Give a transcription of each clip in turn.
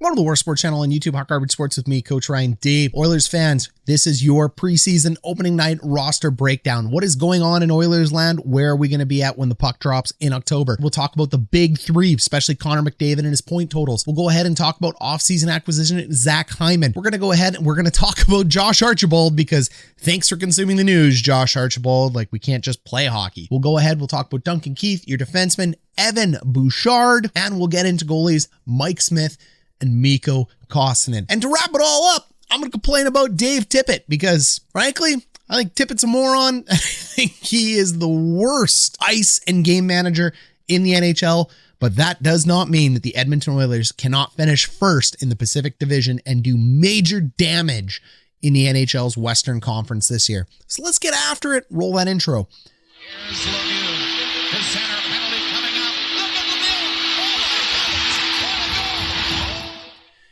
Welcome to the War Sports channel on YouTube, Hot Garbage Sports with me, Coach Ryan. Dave, Oilers fans, this is your preseason opening night roster breakdown. What is going on in Oilers land? Where are we going to be at when the puck drops in October? We'll talk about the big three, especially Connor McDavid and his point totals. We'll go ahead and talk about offseason acquisition Zach Hyman. We're going to go ahead and we're going to talk about Josh Archibald because thanks for consuming the news, Josh Archibald. Like, we can't just play hockey. We'll go ahead, we'll talk about Duncan Keith, your defenseman, Evan Bouchard, and we'll get into goalies Mike Smith and Mikko Koskinen. And to wrap it all up, I'm going to complain about Dave Tippet because, frankly, I think Tippett's a moron. I think he is the worst ice and game manager in the NHL, but that does not mean that the Edmonton Oilers cannot finish first in the Pacific Division and do major damage in the NHL's Western Conference this year. So let's get after it. Roll that intro. Here's Lemieux, the center penalty coming up. Look at Lemieux. Oh my God, it's a goal.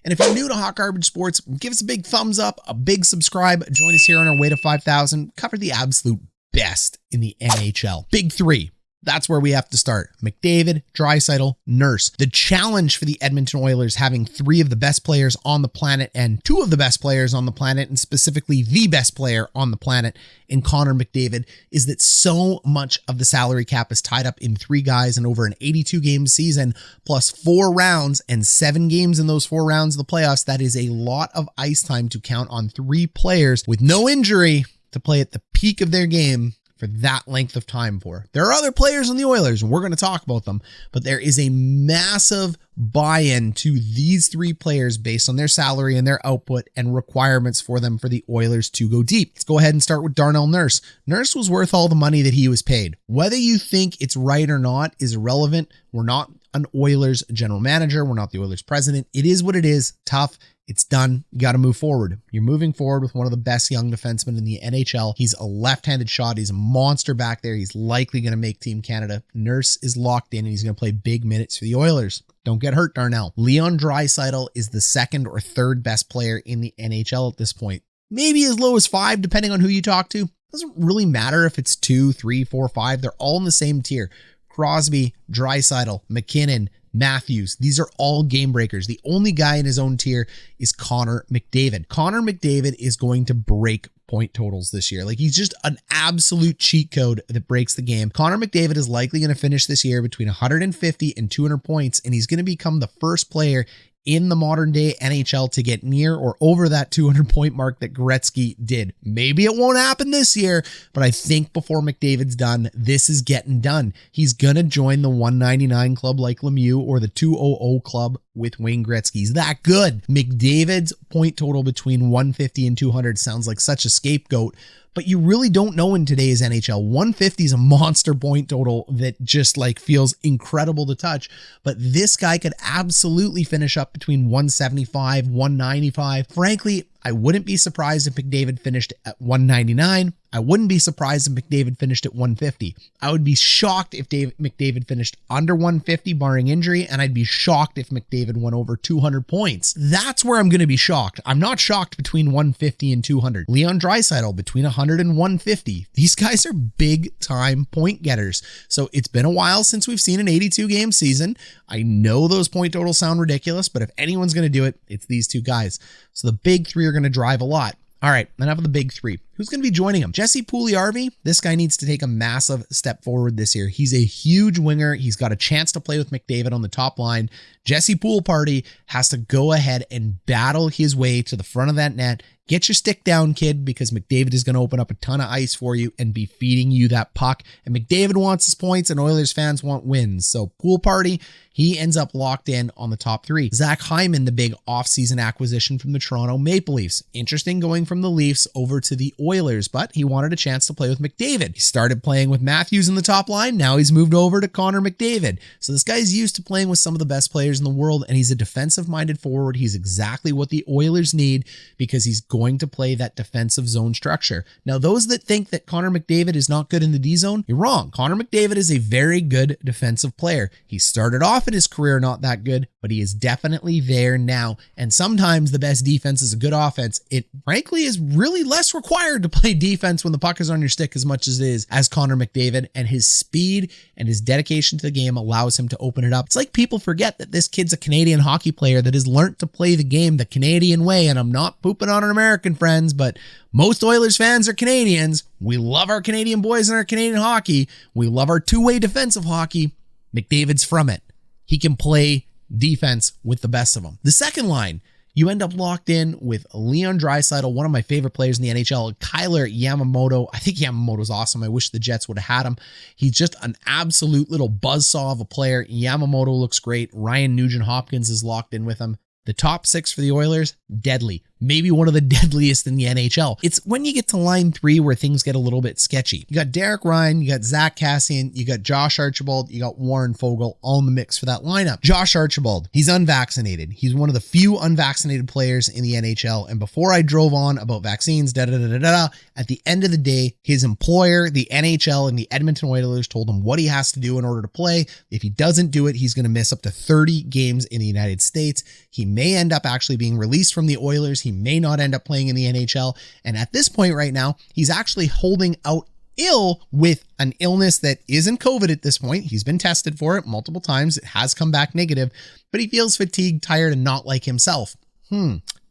And if you're new to Hot Garbage Sports, give us a big thumbs up, a big subscribe. Join us here on our way to 5,000. Cover the absolute best in the NHL. Big three. That's where we have to start. McDavid, Draisaitl, Nurse. The challenge for the Edmonton Oilers having three of the best players on the planet and two of the best players on the planet, and specifically the best player on the planet in Connor McDavid, is that so much of the salary cap is tied up in three guys and over an 82-game season, plus 4 rounds and 7 games in those 4 rounds of the playoffs. That is a lot of ice time to count on 3 players with no injury to play at the peak of their game for that length of time for. There are other players on the Oilers, and we're going to talk about them, but there is a massive buy-in to these 3 players based on their salary and their output and requirements for them for the Oilers to go deep. Let's go ahead and start with Darnell Nurse. Nurse was worth all the money that he was paid. Whether you think it's right or not is irrelevant. We're not an Oilers general manager. We're not the Oilers president. It is what it is. Tough. It's done. You got to move forward. You're moving forward with one of the best young defensemen in the NHL. He's a left-handed shot. He's a monster back there. He's likely going to make Team Canada. Nurse is locked in, and he's going to play big minutes for the Oilers. Don't get hurt, Darnell. Leon Draisaitl is the second or third best player in the NHL at this point. Maybe as low as 5, depending on who you talk to. Doesn't really matter if it's 2, 3, 4, 5. They're all in the same tier. Crosby, Draisaitl, McKinnon, Matthews. These are all game breakers. The only guy in his own tier is Connor McDavid. Connor McDavid is going to break point totals this year. Like, he's just an absolute cheat code that breaks the game. Connor McDavid is likely going to finish this year between 150 and 200 points, and he's going to become the first player in the modern day NHL to get near or over that 200 point mark that Gretzky did. Maybe it won't happen this year, but I think before McDavid's done, this is getting done. He's going to join the 199 club like Lemieux or the 200 club with Wayne Gretzky. He's that good. McDavid's point total between 150 and 200 sounds like such a scapegoat, but you really don't know in today's NHL. 150 is a monster point total that just like feels incredible to touch. But this guy could absolutely finish up between 175, 195. Frankly, I wouldn't be surprised if McDavid finished at 199. I wouldn't be surprised if McDavid finished at 150. I would be shocked if McDavid finished under 150 barring injury, and I'd be shocked if McDavid went over 200 points. That's where I'm going to be shocked. I'm not shocked between 150 and 200. Leon Draisaitl between 100 and 150. These guys are big time point getters. So it's been a while since we've seen an 82 game season. I know those point totals sound ridiculous, but if anyone's going to do it, it's these 2 guys. So the big 3 are going to drive a lot. All right, enough of the big 3. Who's going to be joining him? Jesse Puljujarvi. This guy needs to take a massive step forward this year. He's a huge winger. He's got a chance to play with McDavid on the top line. Jesse Pool Party has to go ahead and battle his way to the front of that net. Get your stick down, kid, because McDavid is going to open up a ton of ice for you and be feeding you that puck. And McDavid wants his points, and Oilers fans want wins. So Pool Party, he ends up locked in on the top 3. Zach Hyman, the big offseason acquisition from the Toronto Maple Leafs. Interesting going from the Leafs over to the Oilers, but he wanted a chance to play with McDavid. He started playing with Matthews in the top line. Now he's moved over to Connor McDavid. So this guy's used to playing with some of the best players in the world, and he's a defensive-minded forward. He's exactly what the Oilers need because he's going to play that defensive zone structure. Now, those that think that Connor McDavid is not good in the D zone, you're wrong. Connor McDavid is a very good defensive player. He started off in his career not that good, but he is definitely there now. And sometimes the best defense is a good offense. It frankly is really less required hard to play defense when the puck is on your stick as much as it is as Connor McDavid, and his speed and his dedication to the game allows him to open it up. It's like people forget that this kid's a Canadian hockey player that has learned to play the game the Canadian way, and I'm not pooping on our American friends, but most Oilers fans are Canadians. We love our Canadian boys and our Canadian hockey. We love our two-way defensive hockey. McDavid's from it. He can play defense with the best of them. The second line, you end up locked in with Leon Draisaitl, one of my favorite players in the NHL, Kailer, Yamamoto. I think Yamamoto's awesome. I wish the Jets would have had him. He's just an absolute little buzzsaw of a player. Yamamoto looks great. Ryan Nugent-Hopkins is locked in with him. The top six for the Oilers, deadly. Maybe one of the deadliest in the NHL. It's when you get to line 3 where things get a little bit sketchy. You got Derek Ryan, you got Zach Kassian, you got Josh Archibald, you got Warren Foegele all in the mix for that lineup. Josh Archibald, he's unvaccinated. He's one of the few unvaccinated players in the NHL. And before I drove on about vaccines, at the end of the day, his employer, the NHL, and the Edmonton Oilers told him what he has to do in order to play. If he doesn't do it, he's going to miss up to 30 games in the United States. He may end up actually being released from the Oilers. He may not end up playing in the NHL. And at this point right now, he's actually holding out ill with an illness that isn't COVID at this point. He's been tested for it multiple times. It has come back negative, but he feels fatigued, tired, and not like himself.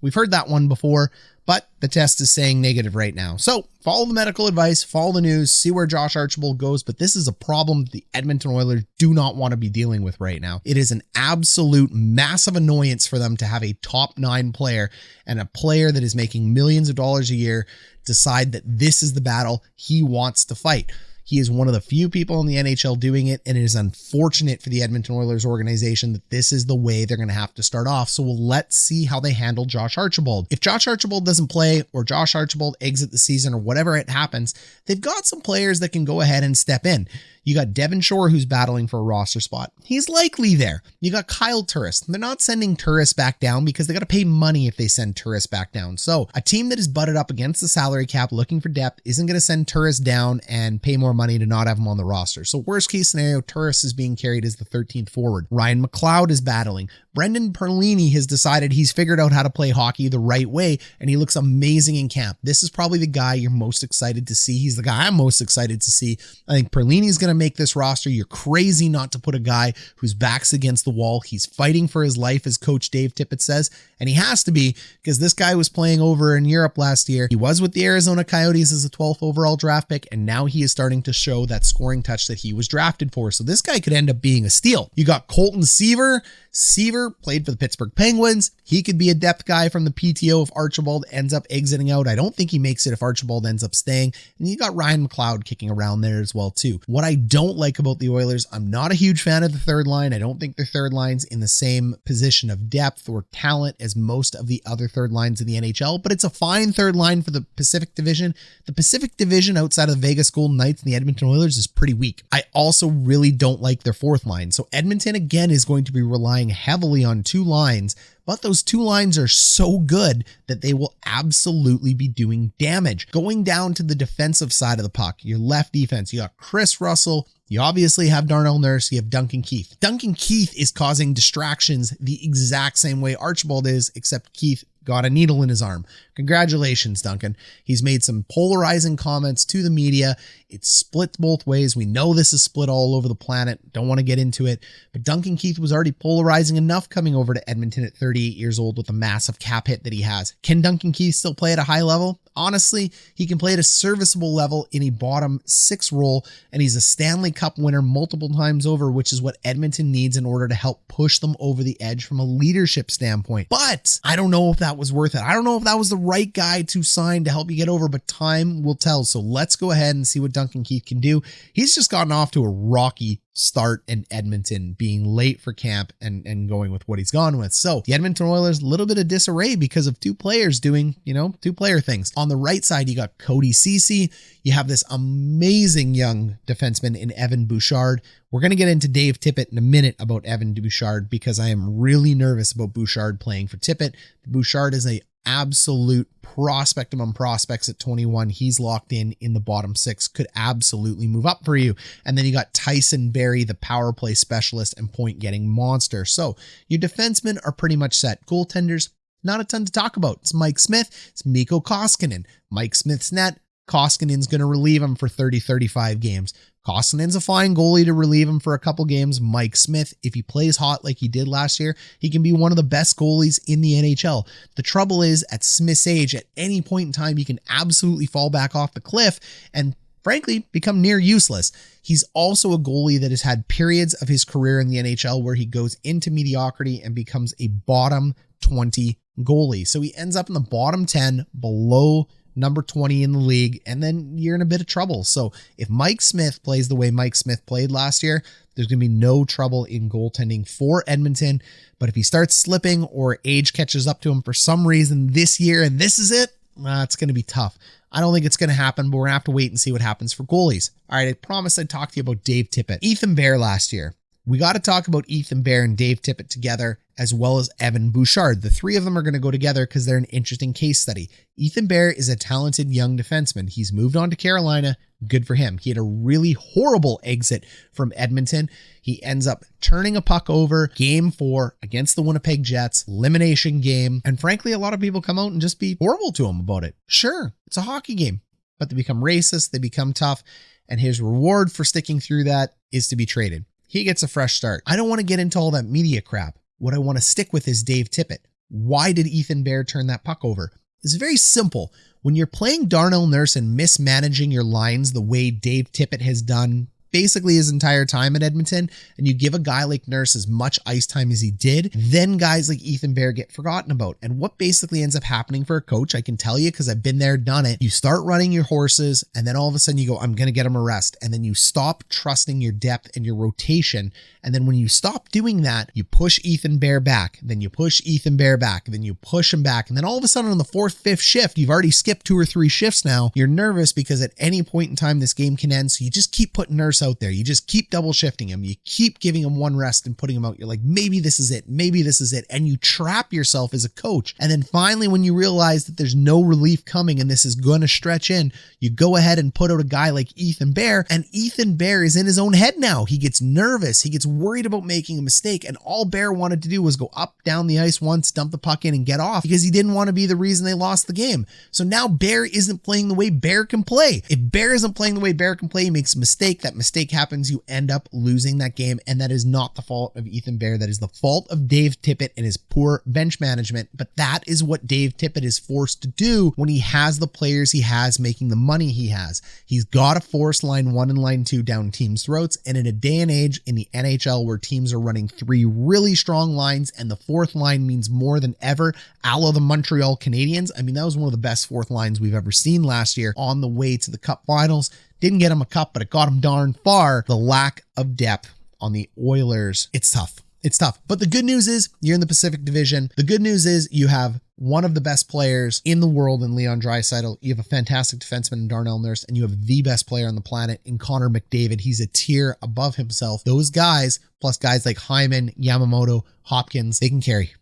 We've heard that one before, but the test is saying negative right now. So follow the medical advice, follow the news, see where Josh Archibald goes. But this is a problem the Edmonton Oilers do not want to be dealing with right now. It is an absolute massive annoyance for them to have a top 9 player and a player that is making millions of dollars a year decide that this is the battle he wants to fight. He is one of the few people in the NHL doing it, and it is unfortunate for the Edmonton Oilers organization that this is the way they're going to have to start off. So let's see how they handle Josh Archibald. If Josh Archibald doesn't play, or Josh Archibald exit the season, or whatever it happens, they've got some players that can go ahead and step in. You got Devin Shore, who's battling for a roster spot. He's likely there. You got Kyle Turris. They're not sending Turris back down because they got to pay money if they send Turris back down. So a team that is butted up against the salary cap looking for depth isn't going to send Turris down and pay more money to not have him on the roster. So worst case scenario, Turris is being carried as the 13th forward. Ryan McLeod is battling. Brendan Perlini has decided he's figured out how to play hockey the right way, and he looks amazing in camp. This is probably the guy you're most excited to see. He's the guy I'm most excited to see. I think Perlini's going to make this roster. You're crazy not to put a guy whose back's against the wall. He's fighting for his life, as Coach Dave Tippet says, and he has to be, because this guy was playing over in Europe last year. He was with the Arizona Coyotes as a 12th overall draft pick, and now he is starting to show that scoring touch that he was drafted for. So this guy could end up being a steal. You got Colton Seaver. Seaver played for the Pittsburgh Penguins. He could be a depth guy from the PTO if Archibald ends up exiting out. I don't think he makes it if Archibald ends up staying. And you got Ryan McLeod kicking around there as well too. What I don't like about the Oilers, I'm not a huge fan of the third line. I don't think their third line's in the same position of depth or talent as most of the other third lines in the NHL, but it's a fine third line for the Pacific Division. The Pacific Division outside of the Vegas Golden Knights and the Edmonton Oilers is pretty weak. I also really don't like their fourth line. So Edmonton again is going to be relying heavily on 2 lines, but those 2 lines are so good that they will absolutely be doing damage. Going down to the defensive side of the puck, your left defense, you got Chris Russell. You obviously have Darnell Nurse. You have Duncan Keith. Duncan Keith is causing distractions the exact same way Archibald is, except Keith got a needle in his arm. Congratulations, Duncan. He's made some polarizing comments to the media. It's split both ways. We know this is split all over the planet. Don't want to get into it. But Duncan Keith was already polarizing enough coming over to Edmonton at 38 years old with a massive cap hit that he has. Can Duncan Keith still play at a high level? Honestly, he can play at a serviceable level in a bottom 6 role, and he's a Stanley Cup winner multiple times over, which is what Edmonton needs in order to help push them over the edge from a leadership standpoint. But I don't know if that was worth it. I don't know if that was the right guy to sign to help you get over, but time will tell. So let's go ahead and see what Duncan Keith can do. He's just gotten off to a rocky start in Edmonton, being late for camp and going with what he's gone with. So the Edmonton Oilers, a little bit of disarray because of 2 players doing, 2-player things. On the right side, you got Cody Ceci. You have this amazing young defenseman in Evan Bouchard. We're going to get into Dave Tippet in a minute about Evan Bouchard because I am really nervous about Bouchard playing for Tippet. Bouchard is a absolute prospect among prospects at 21. He's locked in the bottom 6, could absolutely move up for you. And then you got Tyson Barrie, the power play specialist and point getting monster. So your defensemen are pretty much set. Goaltenders, Not a ton to talk about. It's Mike Smith. It's Mikko Koskinen. Mike Smith's net. Koskinen's going to relieve him for 30-35 games. Koskinen's a fine goalie to relieve him for a couple games. Mike Smith, if he plays hot like he did last year, he can be one of the best goalies in the NHL. The trouble is, at Smith's age, at any point in time, he can absolutely fall back off the cliff and frankly become near useless. He's also a goalie that has had periods of his career in the NHL where he goes into mediocrity and becomes a bottom 20 goalie. So he ends up in the bottom 10, below number 20 in the league, and then you're in a bit of trouble. So if Mike Smith plays the way Mike Smith played last year, there's going to be no trouble in goaltending for Edmonton. But if he starts slipping or age catches up to him for some reason this year, and this is it, it's going to be tough. I don't think it's going to happen, but we're going to have to wait and see what happens for goalies. All right, I promised I'd talk to you about Dave Tippet. Ethan Bear last year. We got to talk about Ethan Bear and Dave Tippet together, as well as Evan Bouchard. The three of them are going to go together because they're an interesting case study. Ethan Bear is a talented young defenseman. He's moved on to Carolina. Good for him. He had a really horrible exit from Edmonton. He ends up turning a puck over game 4 against the Winnipeg Jets, elimination game. And frankly, a lot of people come out and just be horrible to him about it. Sure, it's a hockey game, but they become racist. They become tough. And his reward for sticking through that is to be traded. He gets a fresh start. I don't want to get into all that media crap. What I want to stick with is Dave Tippet. Why did Ethan Bear turn that puck over? It's very simple. When you're playing Darnell Nurse and mismanaging your lines the way Dave Tippet has done basically his entire time at Edmonton, and you give a guy like Nurse as much ice time as he did, then guys like Ethan Bear get forgotten about. And what basically ends up happening for a coach, I can tell you because I've been there, done it. You start running your horses, and then all of a sudden you go, I'm going to get him a rest. And then you stop trusting your depth and your rotation. And then when you stop doing that, you push Ethan Bear back. Then you push Ethan Bear back. Then you push him back. And then all of a sudden on the 4th, 5th shift, you've already skipped 2 or 3 shifts now. You're nervous because at any point in time this game can end. So you just keep putting Nurse out there. You just keep double shifting him. You keep giving him one rest and putting him out. You're like, maybe this is it. Maybe this is it. And you trap yourself as a coach. And then finally, when you realize that there's no relief coming and this is going to stretch in, you go ahead and put out a guy like Ethan Bear. And Ethan Bear is in his own head now. He gets nervous. He gets worried about making a mistake. And all Bear wanted to do was go up, down the ice once, dump the puck in and get off because he didn't want to be the reason they lost the game. So now Bear isn't playing the way Bear can play. If Bear isn't playing the way Bear can play, he makes a mistake. That mistake happens. You end up losing that game. And that is not the fault of Ethan Bear. That is the fault of Dave Tippet and his poor bench management. But that is what Dave Tippet is forced to do when he has the players he has making the money he has. He's got to force line 1 and line 2 down teams' throats. And in a day and age in the NHL where teams are running 3 really strong lines and the 4th line means more than ever, a la the Montreal Canadiens. I mean, that was one of the best 4th lines we've ever seen last year on the way to the Cup Finals. Didn't get him a cup, but it got him darn far. The lack of depth on the Oilers. It's tough. It's tough. But the good news is you're in the Pacific Division. The good news is you have one of the best players in the world in Leon Draisaitl. You have a fantastic defenseman in Darnell Nurse, and you have the best player on the planet in Connor McDavid. He's a tier above himself. Those guys, plus guys like Hyman, Yamamoto, Hopkins, they can carry.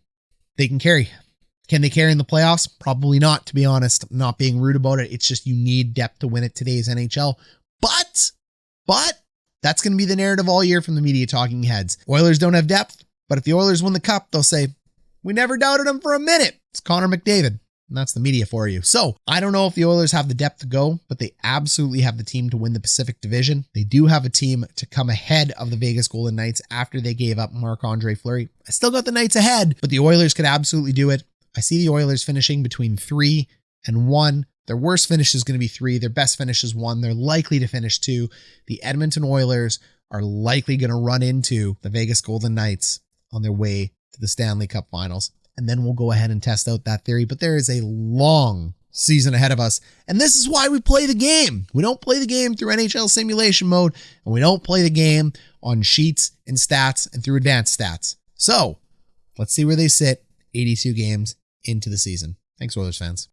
They can carry. Can they carry in the playoffs? Probably not, to be honest. I'm not being rude about it. It's just you need depth to win at today's NHL. But that's going to be the narrative all year from the media talking heads. Oilers don't have depth, but if the Oilers win the cup, they'll say, we never doubted him for a minute. It's Connor McDavid. And that's the media for you. So I don't know if the Oilers have the depth to go, but they absolutely have the team to win the Pacific Division. They do have a team to come ahead of the Vegas Golden Knights after they gave up Marc-Andre Fleury. I still got the Knights ahead, but the Oilers could absolutely do it. I see the Oilers finishing between 3 and 1. Their worst finish is going to be 3. Their best finish is 1. They're likely to finish 2. The Edmonton Oilers are likely going to run into the Vegas Golden Knights on their way to the Stanley Cup Finals. And then we'll go ahead and test out that theory. But there is a long season ahead of us. And this is why we play the game. We don't play the game through NHL simulation mode. And we don't play the game on sheets and stats and through advanced stats. So let's see where they sit 82 games into the season. Thanks, Oilers fans.